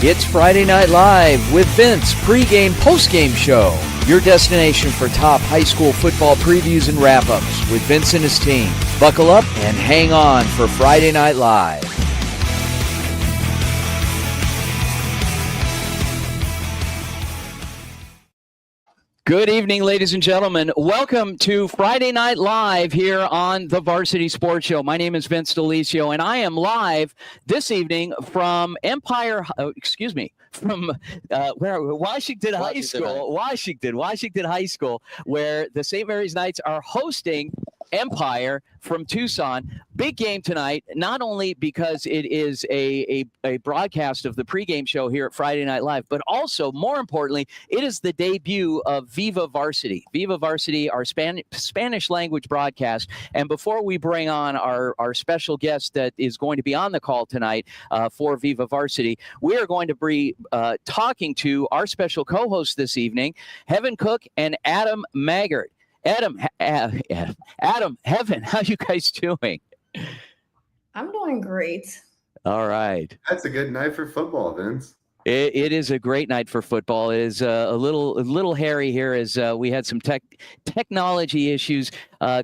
It's Friday Night Live with Vince, pregame, postgame show. Your destination for top high school football previews and wrap-ups with Vince and his team. Buckle up and hang on for Friday Night Live. Good evening, ladies and gentlemen. Welcome to Friday Night Live here on the Varsity Sports Show. My name is Vince DeLisio, and I am live this evening from Washington High School. Washington High School, where the St. Mary's Knights are hosting Empire from Tucson. Big game tonight, not only because it is a broadcast of the pregame show here at Friday Night Live, but also, more importantly, it is the debut of Viva Varsity. Viva Varsity, our Spanish language broadcast. And before we bring on our special guest that is going to be on the call tonight for Viva Varsity, we are going to be talking to our special co-hosts this evening, Heaven Cook and Adam Maggart. Adam, Heaven, how you guys doing? I'm doing great. All right. That's a good night for football, Vince. It is a great night for football. It is a little hairy here as we had some technology issues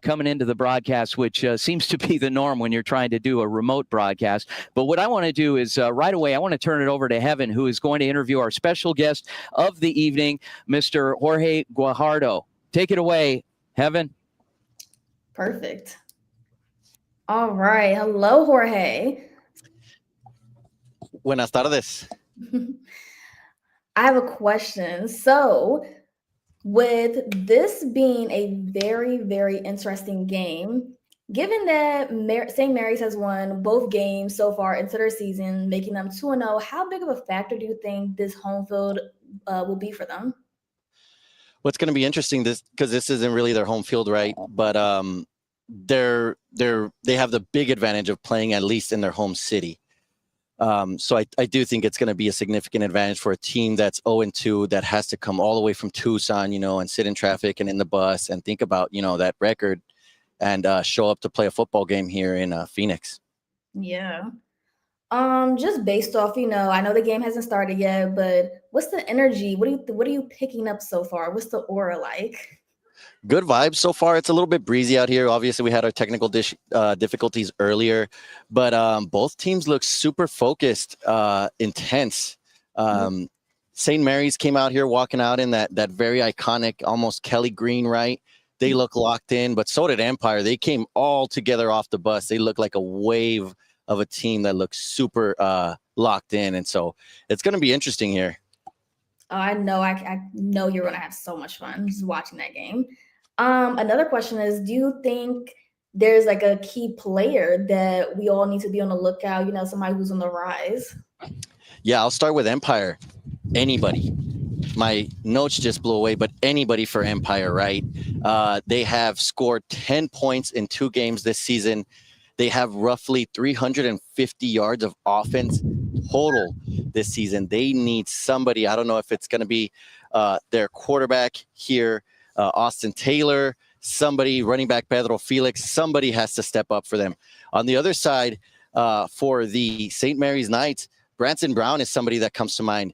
coming into the broadcast, which seems to be the norm when you're trying to do a remote broadcast. But what I want to do is right away, I want to turn it over to Heaven, who is going to interview our special guest of the evening, Mr. Jorge Guajardo. Take it away, Heaven. Perfect. All right. Hello, Jorge. Buenas tardes. I have a question. So, with this being a very, very interesting game, given that St. Mary's has won both games so far into their season, making them 2-0, how big of a factor do you think this home field will be for them? What's going to be interesting because this isn't really their home field, right? But they have the big advantage of playing at least in their home city. So I do think it's going to be a significant advantage for a team that's 0-2 that has to come all the way from Tucson, and sit in traffic and in the bus and think about, that record and show up to play a football game here in Phoenix. Yeah. Just based off, I know the game hasn't started yet, but what's the energy? What are you picking up so far? What's the aura like? Good vibes so far. It's a little bit breezy out here. Obviously, we had our technical difficulties earlier, but both teams look super focused, intense. St. Mary's came out here walking out in that very iconic, almost Kelly green, right? They look locked in, but so did Empire. They came all together off the bus. They look like a wave of a team that looks super locked in. And so it's going to be interesting here. Oh, I know you're going to have so much fun just watching that game. Another question is, do you think there's like a key player that we all need to be on the lookout, somebody who's on the rise? Yeah, I'll start with Empire. Anybody. My notes just blew away, but anybody for Empire, right? They have scored 10 points in 2 games this season. They have roughly 350 yards of offense total this season. They need somebody. I don't know if it's going to be their quarterback here, Austin Taylor, somebody, running back Pedro Felix. Somebody has to step up for them. On the other side, for the St. Mary's Knights, Branson Brown is somebody that comes to mind.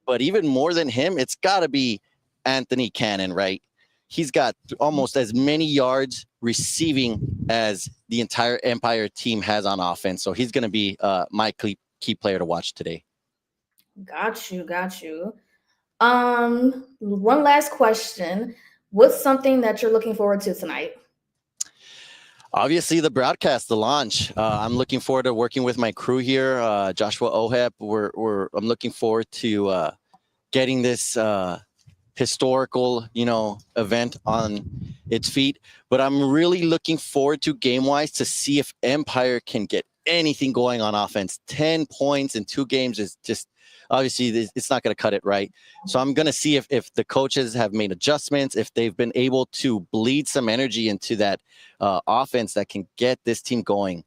But even more than him, it's got to be Anthony Cannon, right? He's got almost as many yards receiving as the entire Empire team has on offense. So he's going to be my key player to watch today. Got you. One last question. What's something that you're looking forward to tonight? Obviously, the broadcast, the launch. I'm looking forward to working with my crew here, Joshua Ohep. I'm looking forward to getting this historical, event on its feet. But I'm really looking forward to game-wise to see if Empire can get anything going on offense. 10 points in 2 games is just, obviously, it's not going to cut it, right? So I'm going to see if the coaches have made adjustments, if they've been able to bleed some energy into that offense that can get this team going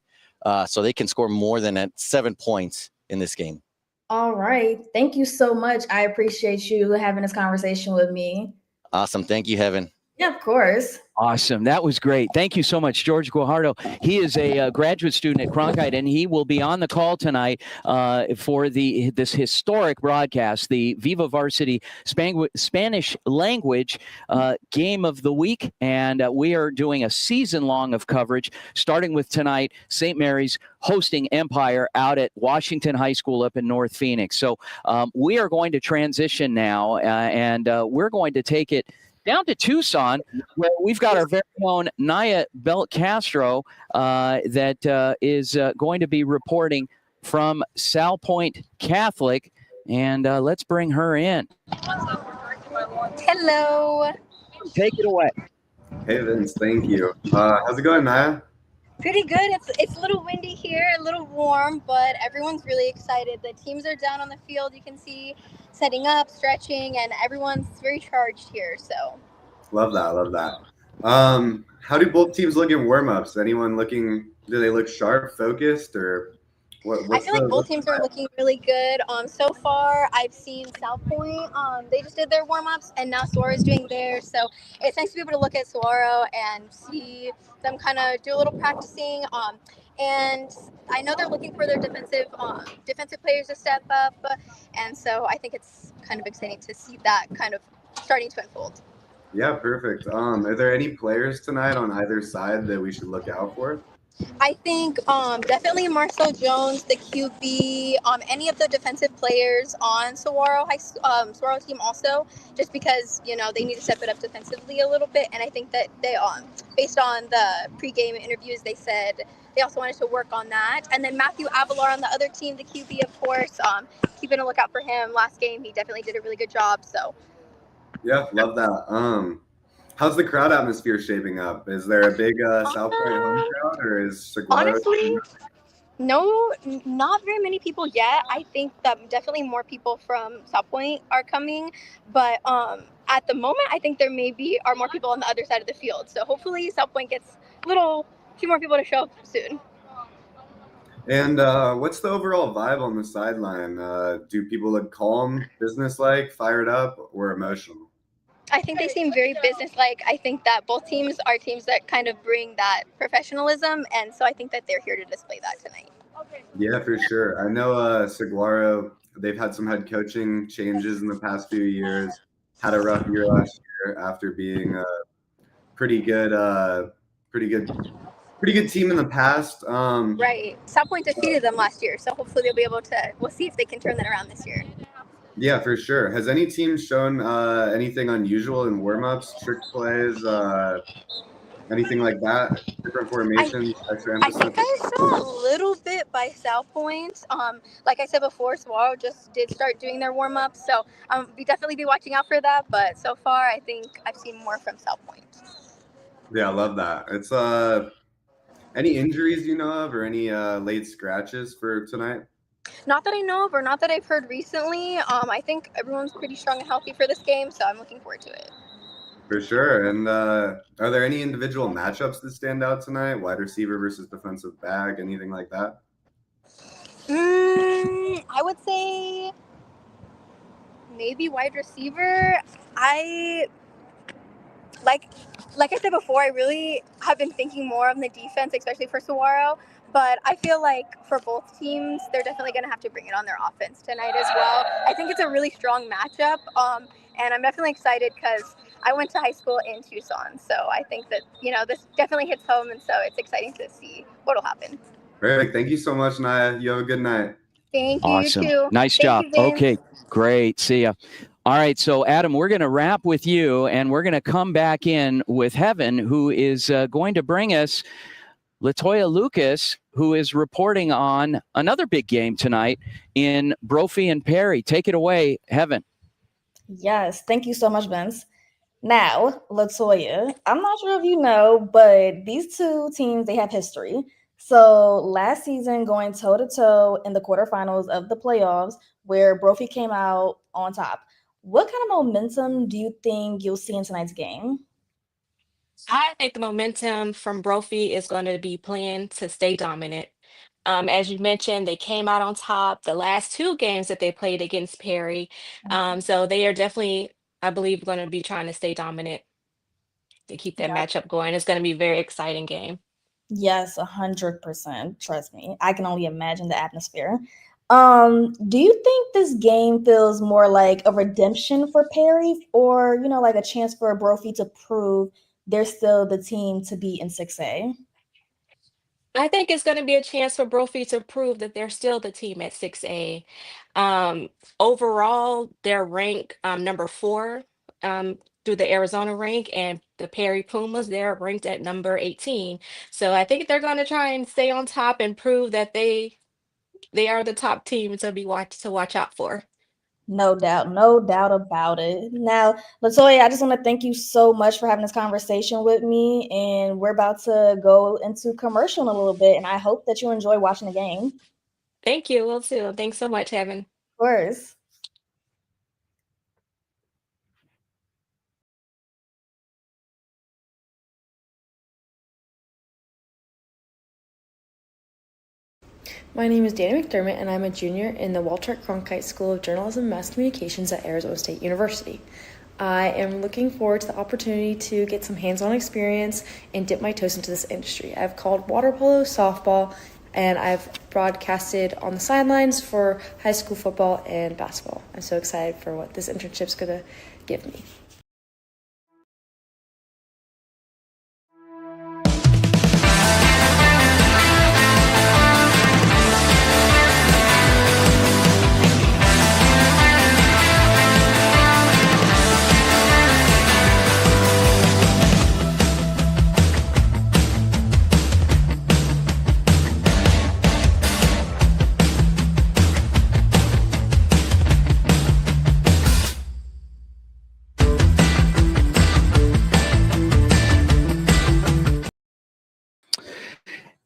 so they can score more than 7 points in this game. All right. Thank you so much. I appreciate you having this conversation with me. Awesome. Thank you, Heaven. Yeah, of course. Awesome. That was great. Thank you so much, George Guajardo. He is a graduate student at Cronkite, and he will be on the call tonight for this historic broadcast, the Viva Varsity Spanish language game of the week. And we are doing a season long of coverage, starting with tonight, St. Mary's hosting Empire out at Washington High School up in North Phoenix. So we are going to transition now, and we're going to take it down to Tucson, where we've got our very own Naya Belt Castro that is going to be reporting from Sal Point Catholic. And let's bring her in. Hello. Take it away. Hey Vince, thank you. How's it going, Naya? Pretty good. It's a little windy here, a little warm, but everyone's really excited. The teams are down on the field. You can see setting up, stretching, and everyone's very charged here. So Love that. How do both teams look in warm-ups? Do they look sharp, focused, or what? I feel like both teams are looking really good. So far, I've seen South Point. They just did their warm-ups, and now Saguaro is doing theirs. So it's nice to be able to look at Saguaro and see them kind of do a little practicing. And I know they're looking for their defensive players to step up, and so I think it's kind of exciting to see that kind of starting to unfold. Yeah, perfect. Are there any players tonight on either side that we should look out for? I think definitely Marcel Jones, the QB, any of the defensive players on Saguaro team also, just because they need to step it up defensively a little bit, and I think that they based on the pregame interviews, they said they also wanted to work on that. And then Matthew Avalar on the other team, the QB, of course, keeping a lookout for him. Last game, he definitely did a really good job. So Yeah, love that. How's the crowd atmosphere shaping up? Is there a big South Point home crowd, or is Saguaro? Honestly, no, not very many people yet. I think that definitely more people from South Point are coming, but at the moment, I think there are more people on the other side of the field. So hopefully, South Point gets a few more people to show up soon. And what's the overall vibe on the sideline? Do people look calm, businesslike, fired up, or emotional? I think they seem very businesslike. I think that both teams are teams that kind of bring that professionalism, and so I think that they're here to display that tonight. Yeah, for sure. I know Saguaro, they've had some head coaching changes in the past few years. Had a rough year last year after being a pretty good team in the past. Right. South Point defeated them last year, so hopefully they'll be able to. We'll see if they can turn that around this year. Yeah, for sure. Has any team shown anything unusual in warm-ups, trick plays, anything like that? Different formations, extra I emphasis? think I saw a little bit by South Point. Like I said before, Saguaro just did start doing their warm-ups, so we definitely be watching out for that. But so far, I think I've seen more from South Point. Yeah, I love that. It's any injuries you know of, or any late scratches for tonight? Not that I know of, or not that I've heard recently. I think everyone's pretty strong and healthy for this game, so I'm looking forward to it. For sure. And are there any individual matchups that stand out tonight? Wide receiver versus defensive back, anything like that? I would say maybe wide receiver. Like I said before, I really have been thinking more on the defense, especially for Saguaro. But I feel like for both teams, they're definitely going to have to bring it on their offense tonight as well. I think it's a really strong matchup, and I'm definitely excited because I went to high school in Tucson. So I think that, this definitely hits home, and so it's exciting to see what will happen. Perfect. Thank you so much, Naya. You have a good night. Thank you, Awesome. you too. Nice Thank job. you, Vince. Okay, great. See ya. All right, so Adam, we're going to wrap with you, and we're going to come back in with Heaven, who is going to bring us Latoya Lucas, who is reporting on another big game tonight in Brophy and Perry. Take it away, Heaven. Yes, thank you so much, Vince. Now, Latoya, I'm not sure if you know, but these two teams, they have history. So last season, going toe-to-toe in the quarterfinals of the playoffs, where Brophy came out on top. What kind of momentum do you think you'll see in tonight's game? I think the momentum from Brophy is going to be playing to stay dominant. As you mentioned, they came out on top the last two games that they played against Perry. So they are definitely, I believe, going to be trying to stay dominant. to keep that Yeah. matchup going. It's going to be a very exciting game. Yes, 100%. Trust me. I can only imagine the atmosphere. Do you think this game feels more like a redemption for Perry or, like a chance for Brophy to prove they're still the team to beat in 6A? I think it's going to be a chance for Brophy to prove that they're still the team at 6A. Um, Overall, they're ranked number 4 through the Arizona rank, and the Perry Pumas, they're ranked at number 18. So I think they're going to try and stay on top and prove that they are the top team to watch out for. No doubt about it. Now, Latoya, I just want to thank you so much for having this conversation with me. And we're about to go into commercial in a little bit. And I hope that you enjoy watching the game. Thank you. Will too. Thanks so much, Evan. Of course. My name is Danny McDermott, and I'm a junior in the Walter Cronkite School of Journalism and Mass Communications at Arizona State University. I am looking forward to the opportunity to get some hands-on experience and dip my toes into this industry. I've called water polo, softball, and I've broadcasted on the sidelines for high school football and basketball. I'm so excited for what this internship's going to give me.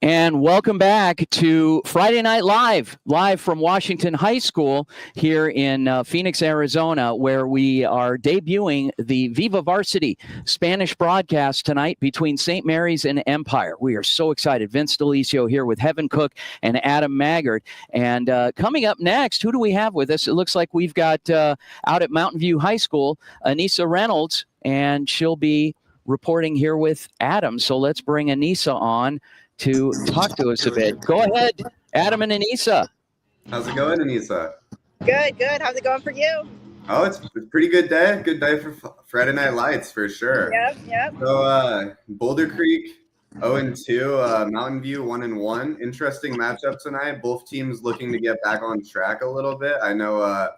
And welcome back to Friday Night Live from Washington High School here in Phoenix, Arizona, where we are debuting the Viva Varsity Spanish broadcast tonight between St. Mary's and Empire. We are so excited. Vince Delicio here with Heaven Cook and Adam Maggard. And coming up next, who do we have with us? It looks like we've got out at Mountain View High School, Anissa Reynolds, and she'll be reporting here with Adam. So let's bring Anissa on to talk to us a bit. Go ahead, Adam and Anissa. How's it going, Anissa? Good. How's it going for you? Oh, it's a pretty good day. Good day for Friday Night Lights for sure. Yep. So Boulder Creek 0-2, Mountain View 1-1. Interesting matchup tonight. Both teams looking to get back on track a little bit. I know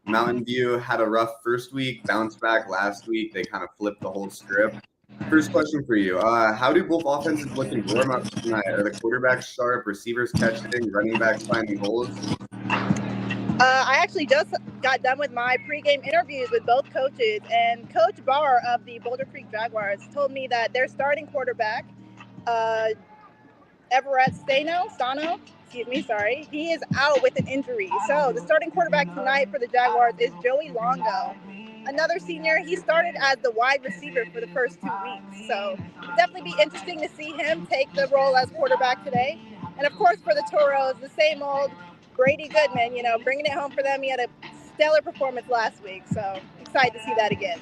Mountain View had a rough first week, bounced back last week. They kind of flipped the whole script. First question for you. How do both offenses look in warm-up tonight? Are the quarterbacks sharp, receivers catching, running backs finding holes? I actually just got done with my pregame interviews with both coaches, and Coach Barr of the Boulder Creek Jaguars told me that their starting quarterback, Everett Stano, he is out with an injury. So the starting quarterback tonight for the Jaguars is Joey Longo. Another senior, he started as the wide receiver for the first 2 weeks. So definitely be interesting to see him take the role as quarterback today. And of course, for the Toros, the same old Grady Goodman, bringing it home for them. He had a stellar performance last week. So excited to see that again.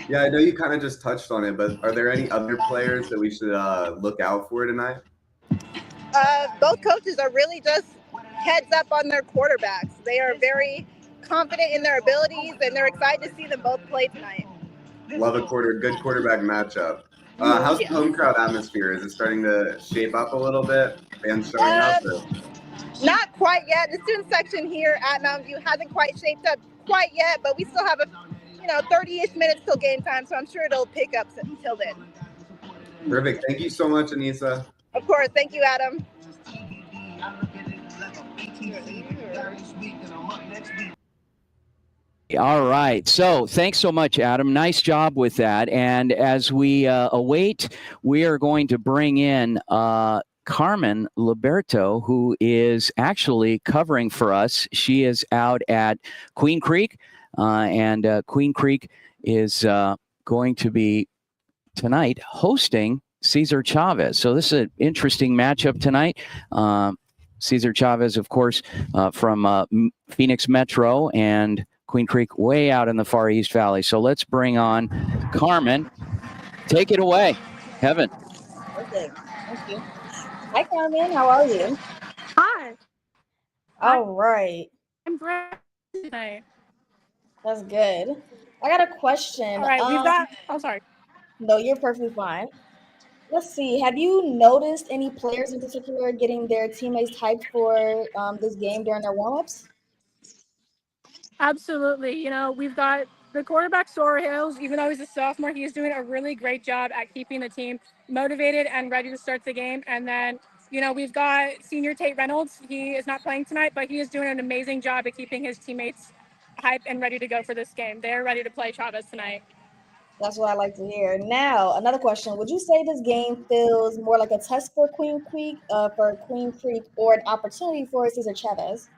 Yeah, I know you kind of just touched on it, but are there any other players that we should look out for tonight? Both coaches are really just heads up on their quarterbacks. They are very confident in their abilities, and they're excited to see them both play tonight. Love a good quarterback matchup. How's the home crowd atmosphere? Is it starting to shape up a little bit? Fans showing up? Or? Not quite yet. The student section here at Mountain View hasn't quite shaped up quite yet, but we still have 30-ish minutes till game time, so I'm sure it'll pick up until then. Perfect. Thank you so much, Anissa. Of course. Thank you, Adam. All right. So thanks so much, Adam. Nice job with that. And as we await, we are going to bring in Carmen Liberto, who is actually covering for us. She is out at Queen Creek, and Queen Creek is going to be tonight hosting Cesar Chavez. So this is an interesting matchup tonight. Cesar Chavez, of course, from Phoenix Metro, and Queen Creek way out in the far East Valley. So let's bring on Carmen. Take it away, Heaven. Perfect. Thank you. Hi, Carmen. How are you? Hi, All right. I'm Brad today. That's good. I got a question. All right, we've got. Oh, sorry. No, you're perfectly fine. Let's see. Have you noticed any players in particular getting their teammates hyped for this game during their warm-ups? Absolutely. You know, we've got the quarterback, Sora Hills. Even though he's a sophomore, he's doing a really great job at keeping the team motivated and ready to start the game. And then, you know, we've got senior Tate Reynolds. He is not playing tonight, but he is doing an amazing job at keeping his teammates hyped and ready to go for this game. They're ready to play Chavez tonight. That's what I like to hear. Now, another question. Would you say this game feels more like a test for Queen Creek, or an opportunity for Cesar Chavez?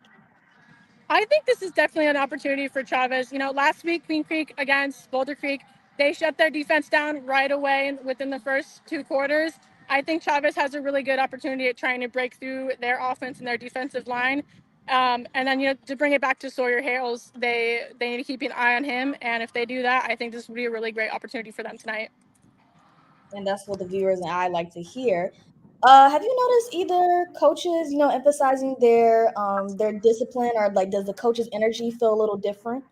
I think this is definitely an opportunity for Chavez. You know, last week, Queen Creek against Boulder Creek, they shut their defense down right away within the first 2 quarters. I think Chavez has a really good opportunity at trying to break through their offense and their defensive line. And then, you know, to bring it back to Sawyer Hales, they need to keep an eye on him. And if they do that, I think this would be a really great opportunity for them tonight. And that's what the viewers and I like to hear. Have you noticed either coaches, emphasizing their discipline, or like does the coach's energy feel a little different?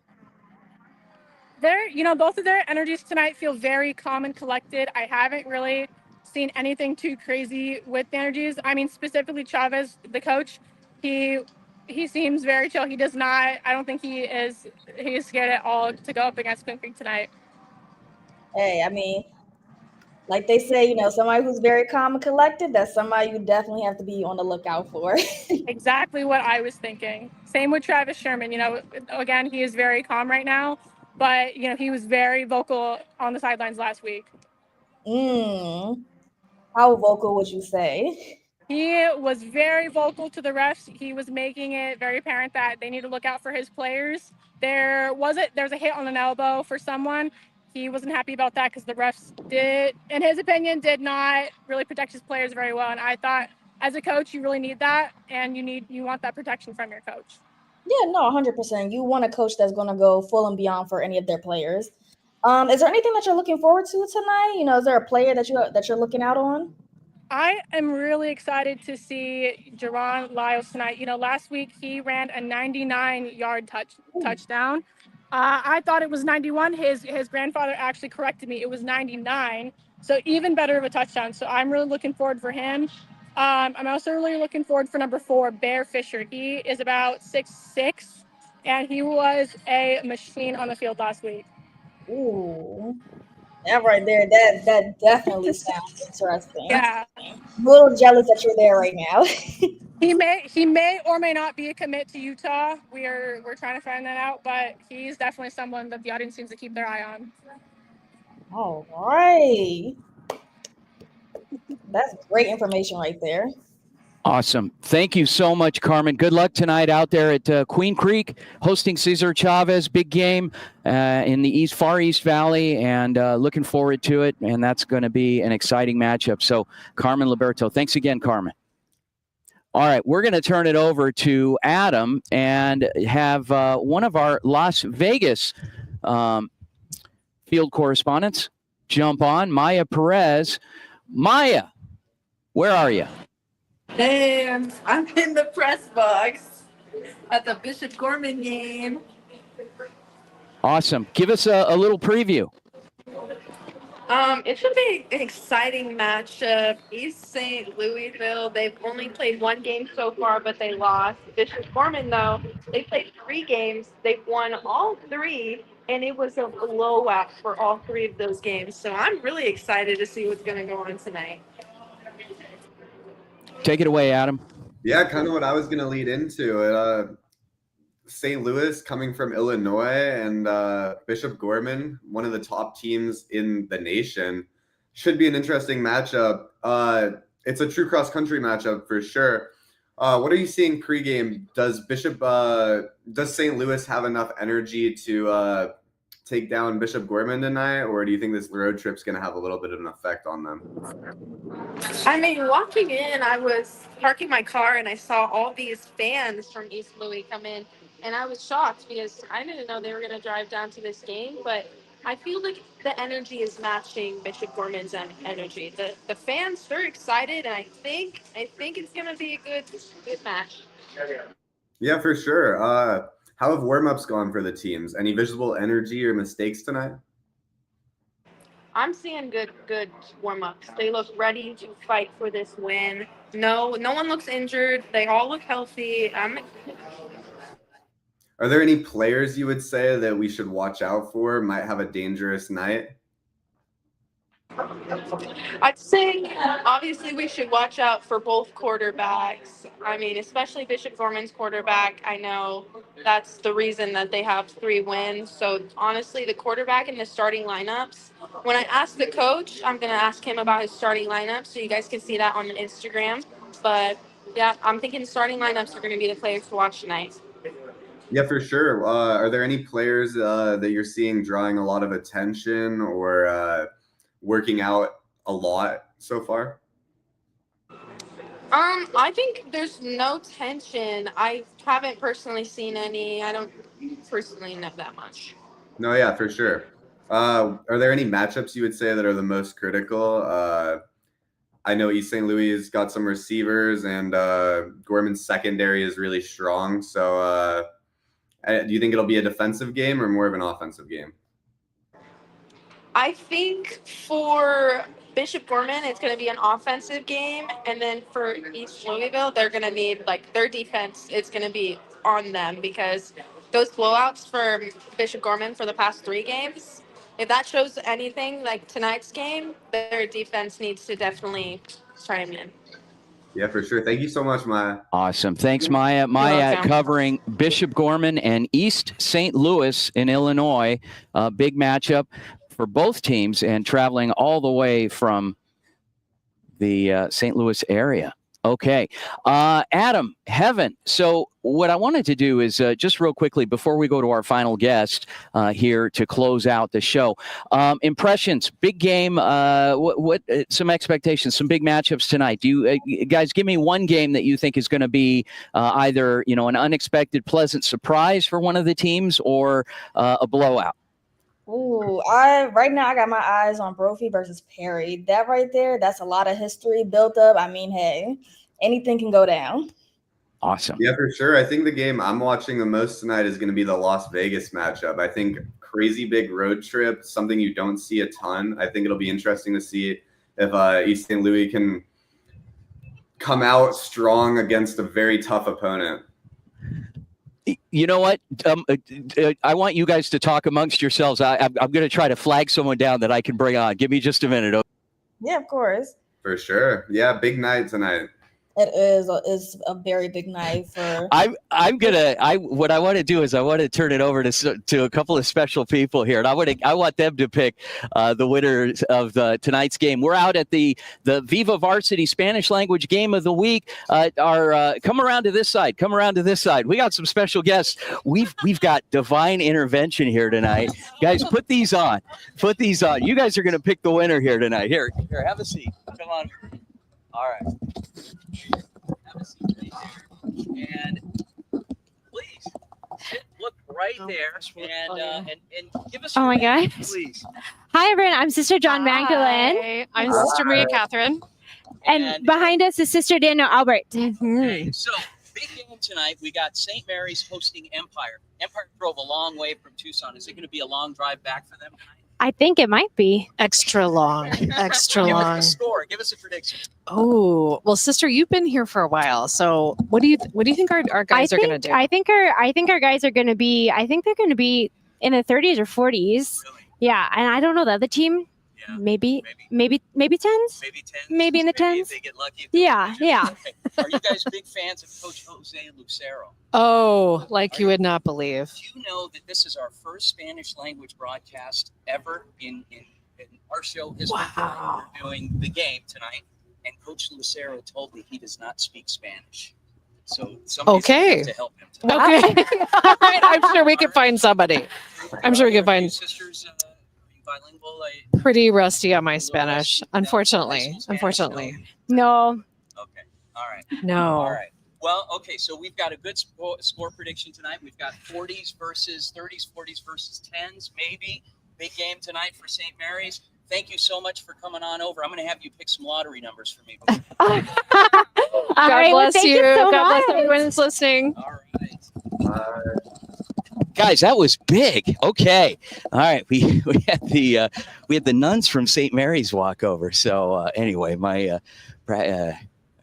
Both of their energies tonight feel very calm and collected. I haven't really seen anything too crazy with the energies. I mean, specifically Chavez, the coach, he seems very chill. He does not. I don't think he's scared at all to go up against Queen Creek tonight. Hey, I mean, like they say, somebody who's very calm and collected, that's somebody you definitely have to be on the lookout for. Exactly what I was thinking. Same with Travis Sherman. You know, again, he is very calm right now, but you know, he was very vocal on the sidelines last week. How vocal would you say? He was very vocal to the refs. He was making it very apparent that they need to look out for his players. There's a hit on an elbow for someone. He wasn't happy about that because the refs in his opinion, did not really protect his players very well. And I thought, as a coach, you really need that, and you want that protection from your coach. Yeah, no, 100%. You want a coach that's going to go full and beyond for any of their players. Is there anything that you're looking forward to tonight? Is there a player that you're looking out on? I am really excited to see Jerron Lyles tonight. You know, last week he ran a 99-yard touchdown. I thought it was 91. His grandfather actually corrected me. It was 99. So even better of a touchdown. So I'm really looking forward for him. I'm also really looking forward for number 4, Bear Fisher. He is about 6'6", and he was a machine on the field last week. Ooh. That right there, that definitely sounds interesting. Yeah. I'm a little jealous that you're there right now. He may or may not be a commit to Utah. We're trying to find that out, but he's definitely someone that the audience seems to keep their eye on. All right. That's great information right there. Awesome. Thank you so much, Carmen. Good luck tonight out there at Queen Creek, hosting Cesar Chavez. Big game in the Far East Valley, and looking forward to it. And that's going to be an exciting matchup. So, Carmen Liberto, thanks again, Carmen. All right, we're going to turn it over to Adam and have one of our Las Vegas field correspondents jump on, Maya Perez. Maya, where are you? Hey, I'm in the press box at the Bishop Gorman game. Awesome. Give us a little preview. It should be an exciting matchup. East St. Louisville, they've only played one game so far, but they lost. Bishop Gorman, though, they played 3 games. They've won all 3, and it was a blowout for all 3 of those games. So I'm really excited to see what's going to go on tonight. Take it away, Adam. Yeah, kind of what I was going to lead into. St. Louis coming from Illinois and Bishop Gorman, one of the top teams in the nation. Should be an interesting matchup. It's a true cross-country matchup for sure. What are you seeing pregame? Does St. Louis have enough energy to take down Bishop Gorman tonight, or do you think this road trip's going to have a little bit of an effect on them? I mean, walking in, I was parking my car and I saw all these fans from East Louis come in, and I was shocked because I didn't know they were going to drive down to this game. But I feel like the energy is matching Bishop Gorman's energy. The fans, they're excited, and I think it's gonna be a good match. Yeah, for sure. How have warm-ups gone for the teams? Any visible energy or mistakes tonight? I'm seeing good warm-ups. They look ready to fight for this win. No one looks injured. They all look healthy. Are there any players you would say that we should watch out for, might have a dangerous night? I'd say obviously we should watch out for both quarterbacks. I mean, especially Bishop Gorman's quarterback. I know that's the reason that they have 3 wins. So honestly, the quarterback and the starting lineups. When I ask the coach, I'm gonna ask him about his starting lineup, so you guys can see that on Instagram. But yeah, I'm thinking starting lineups are gonna be the players to watch tonight. Yeah, for sure. Are there any players that you're seeing drawing a lot of attention or working out a lot so far? I think there's no tension. I haven't personally seen any. I don't personally know that much. No, yeah, for sure. Are there any matchups you would say that are the most critical? I know East St. Louis has got some receivers, and Gorman's secondary is really strong. So do you think it'll be a defensive game or more of an offensive game? I think for Bishop Gorman, it's going to be an offensive game, and then for East Louisville, they're going to need their defense. It's going to be on them because those blowouts for Bishop Gorman for the past 3 games, if that shows anything like tonight's game, their defense needs to definitely chime in. Yeah, for sure. Thank you so much, Maya. Awesome. Thanks, Maya. Maya welcome. covering Bishop Gorman and East St. Louis in Illinois. Big matchup for both teams and traveling all the way from the St. Louis area. Okay. Adam, Heaven. So what I wanted to do is just real quickly, before we go to our final guest here to close out the show, impressions, big game, what some expectations, some big matchups tonight. Do you guys give me one game that you think is going to be either, an unexpected pleasant surprise for one of the teams or a blowout? Ooh, right now I got my eyes on Brophy versus Perry. That right there, that's a lot of history built up. I mean, hey, anything can go down. Awesome. Yeah, for sure. I think the game I'm watching the most tonight is going to be the Las Vegas matchup. I think crazy big road trip, something you don't see a ton. I think it'll be interesting to see if East St. Louis can come out strong against a very tough opponent. You know what? I want you guys to talk amongst yourselves. I'm going to try to flag someone down that I can bring on. Give me just a minute. Okay? Yeah, of course. For sure. Yeah, big night tonight. It is a very big night for. What I want to do is I want to turn it over to a couple of special people here, and I want them to pick the winners of tonight's game. We're out at the Viva Varsity Spanish Language Game of the Week. Come around to this side. Come around to this side. We got some special guests. We've got divine intervention here tonight, guys. Put these on. Put these on. You guys are going to pick the winner here tonight. Here, have a seat. Come on. All right. Have a seat right there. And please look right there and give us. Oh my name, gosh. please. Hi everyone, I'm Sister John Magdalene. I'm Sister Maria Catherine. And behind us is Sister Daniel Albert. Okay, so big game tonight. We got St. Mary's hosting Empire. Empire drove a long way from Tucson. Is it going to be a long drive back for them tonight? I think it might be. Extra long. Extra Give long. us a score. Give us a prediction. Oh, well, sister, you've been here for a while. So what do you think our guys are going to do? I think our guys are going to be. I think they're going to be in the 30s or 40s. Really? Yeah, and I don't know the other team. Yeah. Maybe 10s. Maybe 10s. Maybe in the 10s. If they get lucky. Yeah. Okay. Are you guys big fans of Coach Jose Lucero? Oh, like you would not believe. Do you know that this is our first Spanish language broadcast ever in our show history? Wow. We're doing the game tonight, and Coach Lucero told me he does not speak Spanish. So somebody's gonna have to help him tonight. Okay. All right. I'm sure we can find somebody. I'm sure we can Are you find sisters bilingual? pretty rusty on my Spanish, unfortunately. No. Okay. All right. No. All right. Well, okay, so we've got a good score prediction tonight. We've got 40s versus 30s, 40s versus 10s, maybe. Big game tonight for St. Mary's. Thank you so much for coming on over. I'm going to have you pick some lottery numbers for me. All God right, well, bless thank you. so God bless much. everyone who's listening. All right. Guys, that was big. Okay. All right. We had the nuns from St. Mary's walk over. So anyway, my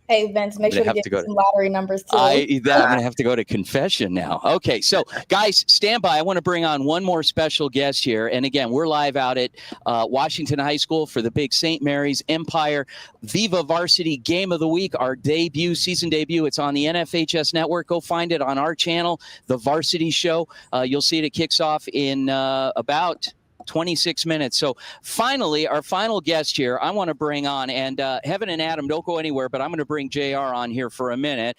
Hey, Vince, make I'm sure gonna to have to get go some lottery numbers too. I'm going to have to go to confession now. Okay, so guys, stand by. I want to bring on one more special guest here. And again, we're live out at Washington High School for the big St. Mary's Empire Viva Varsity Game of the Week, our season debut. It's on the NFHS Network. Go find it on our channel, The Varsity Show. You'll see it kicks off in about 26 minutes. So finally, our final guest here, I want to bring on, and Heaven and Adam, don't go anywhere, but I'm going to bring JR on here for a minute.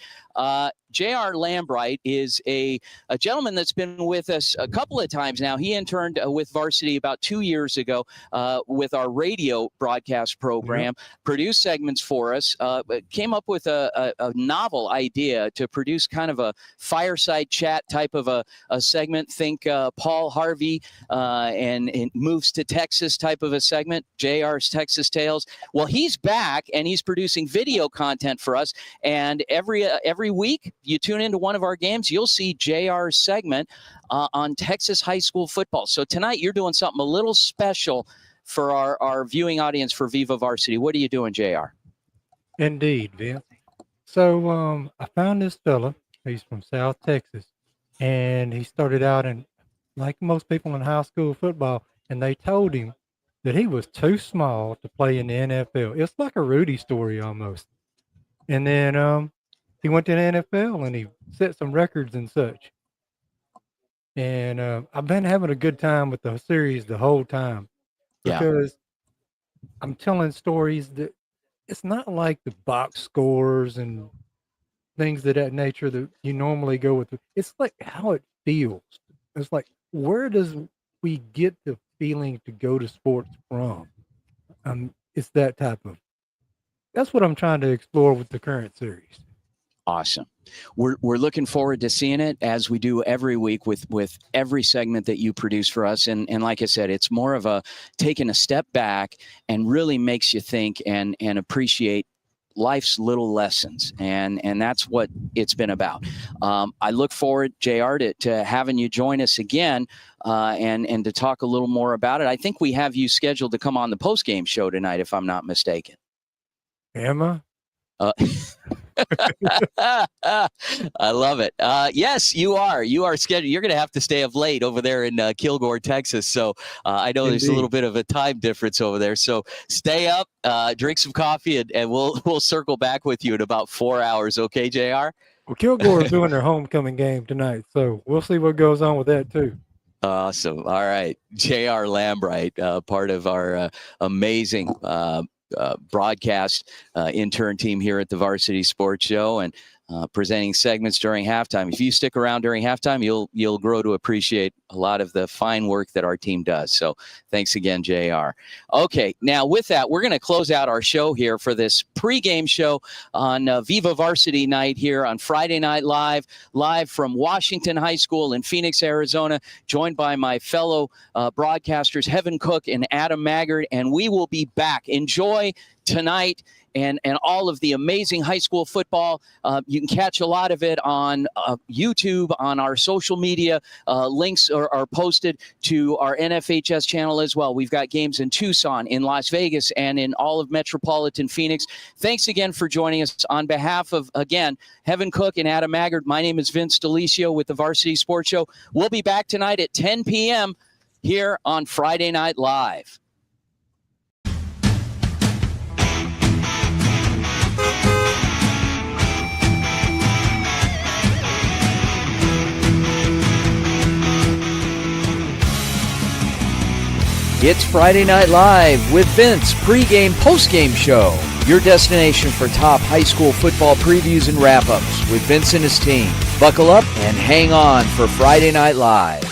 J.R. Lambright is a gentleman that's been with us a couple of times now. He interned with Varsity about 2 years ago with our radio broadcast program, produced segments for us, came up with a novel idea to produce kind of a fireside chat type of a segment. Think Paul Harvey and Moves to Texas type of a segment, JR's Texas Tales. Well, he's back and he's producing video content for us. And every week, you tune into one of our games, you'll see JR's segment on Texas high school football. So tonight you're doing something a little special for our viewing audience for Viva Varsity. What are you doing, JR? Indeed, Vince. So I found this fella. He's from South Texas, and he started out in, like most people in high school football, and they told him that he was too small to play in the NFL. It's like a Rudy story almost. And then he went to the NFL and he set some records and such. And I've been having a good time with the series the whole time because I'm telling stories that it's not like the box scores and things of that nature that you normally go with. It's like how it feels. It's like, where does we get the feeling to go to sports from? It's that type of, that's what I'm trying to explore with the current series. Awesome. We're looking forward to seeing it as we do every week with every segment that you produce for us. And like I said, it's more of a taking a step back and really makes you think and appreciate life's little lessons. And that's what it's been about. I look forward, JR, to having you join us again and to talk a little more about it. I think we have you scheduled to come on the post-game show tonight, if I'm not mistaken. Am I? I love it. Yes, you are. You are scheduled. You're going to have to stay up late over there in Kilgore, Texas. So I know there's a little bit of a time difference over there. So stay up, drink some coffee, and we'll circle back with you in about 4 hours. Okay, JR? Well, Kilgore is doing their homecoming game tonight, so we'll see what goes on with that too. Awesome. All right, JR Lambright, part of our amazing broadcast intern team here at the Varsity Sports Show, and presenting segments during halftime. If you stick around during halftime, you'll grow to appreciate a lot of the fine work that our team does. So thanks again, JR. Okay, now with that, we're going to close out our show here for this pregame show on Viva Varsity night here on Friday Night live from Washington High School in Phoenix, Arizona, joined by my fellow broadcasters, Heaven Cook and Adam Maggard, and we will be back. Enjoy tonight and all of the amazing high school football. You can catch a lot of it on YouTube, on our social media. Links are posted to our NFHS channel as well. We've got games in Tucson, in Las Vegas, and in all of metropolitan Phoenix. Thanks again for joining us. On behalf of, again, Heaven Cook and Adam Maggard, my name is Vince Delicio with the Varsity Sports Show. We'll be back tonight at 10 p.m. here on Friday Night Live. It's Friday Night Live with Vince, pregame, postgame show. Your destination for top high school football previews and wrap-ups with Vince and his team. Buckle up and hang on for Friday Night Live.